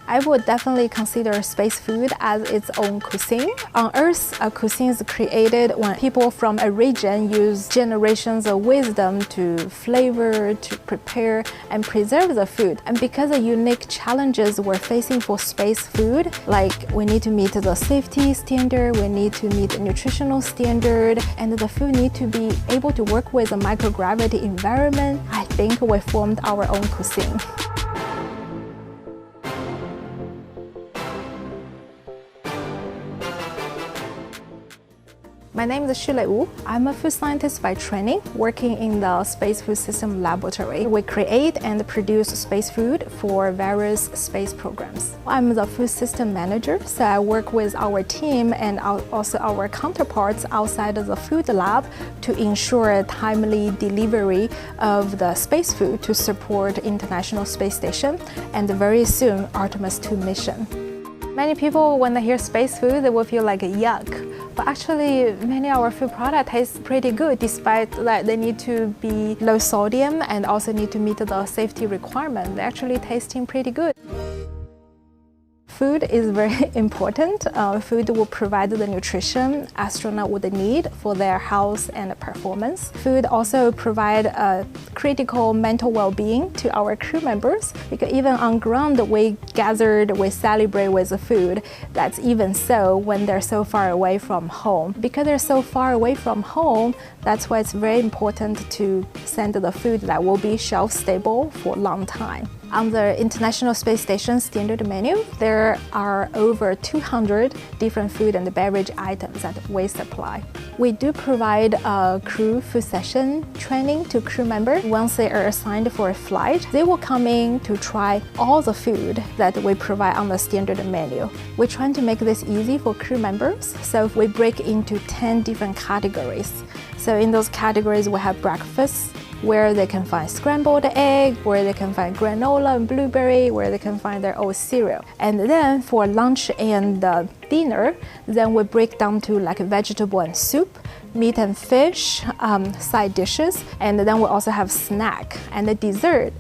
I would definitely consider space food as its own cuisine. On Earth, a cuisine is created when people from a region use generations of wisdom to flavor, to prepare, and preserve the food. And because of unique challenges we're facing for space food, like we need to meet the safety standard, we need to meet the nutritional standard, and the food need to be able to work with a microgravity environment, I think we formed our own cuisine. My name is Shulei Wu. I'm a food scientist by training, working in the Space Food System Laboratory. We create and produce space food for various space programs. I'm the food system manager, so I work with our team and also our counterparts outside of the food lab to ensure timely delivery of the space food to support International Space Station and very soon Artemis 2 mission. Many people, when they hear space food, they will feel like yuck. But actually, many of our food products taste pretty good, despite that they need to be low sodium and also need to meet the safety requirement. They're actually tasting pretty good. Food is very important. Food will provide the nutrition astronauts would need for their health and performance. Food also provides a critical mental well-being to our crew members, because even on ground we gathered, we celebrate with the food. That's even so when they're so far away from home. Because they're so far away from home, that's why it's very important to send the food that will be shelf stable for a long time. On the International Space Station standard menu, there are over 200 different food and beverage items that we supply. We do provide a crew food session training to crew members. Once they are assigned for a flight, they will come in to try all the food that we provide on the standard menu. We're trying to make this easy for crew members, so we break into 10 different categories. So in those categories, we have breakfast, where they can find scrambled egg, where they can find granola and blueberry, where they can find their old cereal. And then for lunch and dinner, then we break down to like vegetable and soup, meat and fish, side dishes, and then we also have snack and a dessert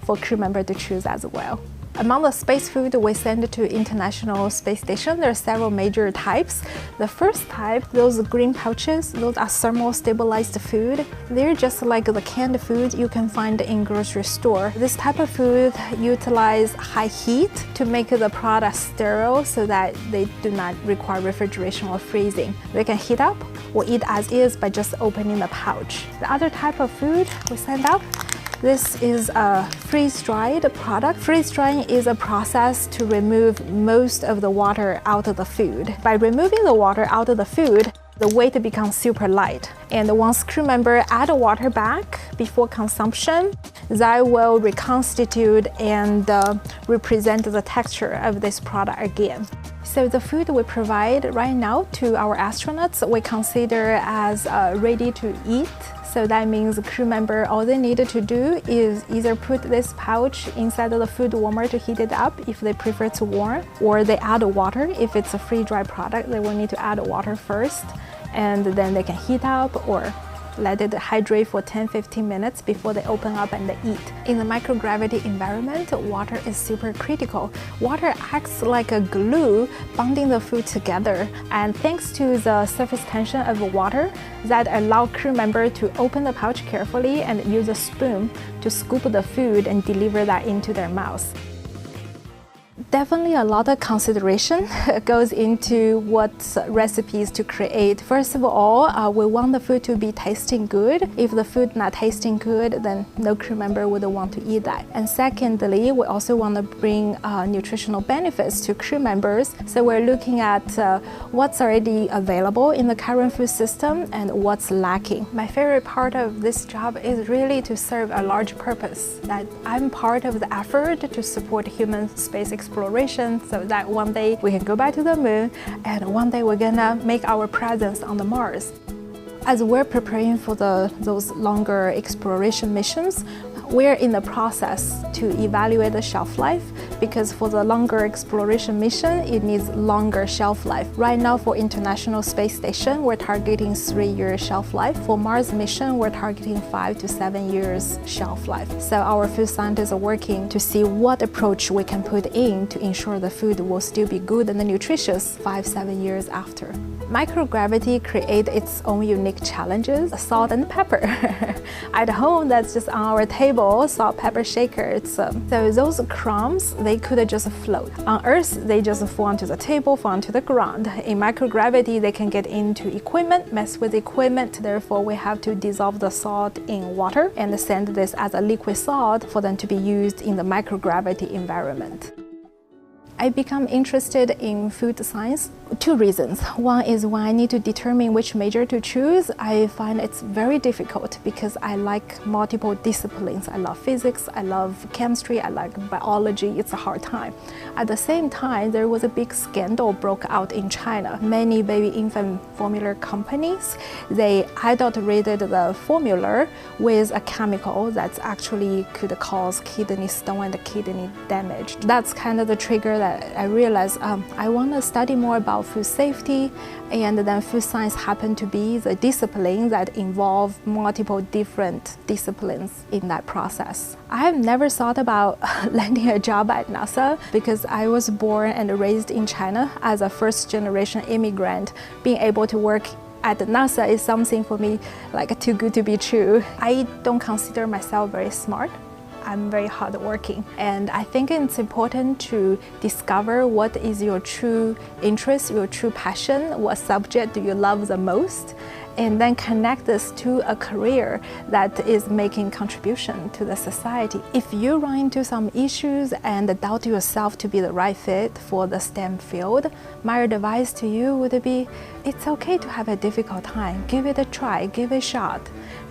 for crew member to choose as well. Among the space food we send to International Space Station, there are several major types. The first type, those green pouches, those are thermostabilized food. They're just like the canned food you can find in grocery store. This type of food utilize high heat to make the product sterile so that they do not require refrigeration or freezing. They can heat up or eat as is by just opening the pouch. The other type of food we send out, this is a freeze-dried product. Freeze-drying is a process to remove most of the water out of the food. By removing the water out of the food, the weight becomes super light. And once crew member add water back before consumption, that will reconstitute and represent the texture of this product again. So the food we provide right now to our astronauts, we consider as ready to eat. So that means the crew member, all they need to do is either put this pouch inside of the food warmer to heat it up if they prefer to warm, or they add water. If it's a free-dry product, they will need to add water first, and then they can heat up or let it hydrate for 10-15 minutes before they open up and they eat. In the microgravity environment, water is super critical. Water acts like a glue, bonding the food together. And thanks to the surface tension of water, that allow crew member to open the pouch carefully and use a spoon to scoop the food and deliver that into their mouths. Definitely a lot of consideration goes into what recipes to create. First of all, we want the food to be tasting good. If the food not tasting good, then no crew member would want to eat that. And secondly, we also want to bring nutritional benefits to crew members. So we're looking at what's already available in the current food system and what's lacking. My favorite part of this job is really to serve a large purpose. That I'm part of the effort to support human space exploration, so that one day we can go back to the moon and one day we're gonna make our presence on the Mars. As we're preparing for those longer exploration missions, we're in the process to evaluate the shelf life because for the longer exploration mission, it needs longer shelf life. Right now for International Space Station, we're targeting 3-year shelf life. For Mars mission, we're targeting 5 to 7 years shelf life. So our food scientists are working to see what approach we can put in to ensure the food will still be good and nutritious 5-7 years after. Microgravity creates its own unique challenges, salt and pepper. At home, that's just on our table, salt, pepper shakers. So those crumbs, they could just float. On Earth, they just fall onto the table, fall onto the ground. In microgravity, they can get into equipment, mess with equipment. Therefore, we have to dissolve the salt in water and send this as a liquid salt for them to be used in the microgravity environment. I become interested in food science. 2 reasons. One is when I need to determine which major to choose, I find it's very difficult because I like multiple disciplines. I love physics, I love chemistry, I like biology. It's a hard time. At the same time, there was a big scandal broke out in China. Many baby infant formula companies, they adulterated the formula with a chemical that actually could cause kidney stone and kidney damage. That's kind of the trigger that I realized I want to study more about food safety, and then food science happened to be the discipline that involve multiple different disciplines in that process. I have never thought about landing a job at NASA because I was born and raised in China as a first-generation immigrant. Being able to work at NASA is something for me like too good to be true. I don't consider myself very smart. I'm very hardworking, and I think it's important to discover what is your true interest, your true passion, what subject do you love the most, and then connect this to a career that is making contribution to the society. If you run into some issues and doubt yourself to be the right fit for the STEM field, my advice to you would be, it's okay to have a difficult time. Give it a try, give it a shot.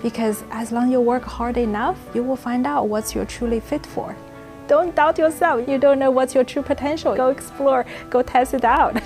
Because as long as you work hard enough, you will find out what you're truly fit for. Don't doubt yourself. You don't know what's your true potential. Go explore, go test it out.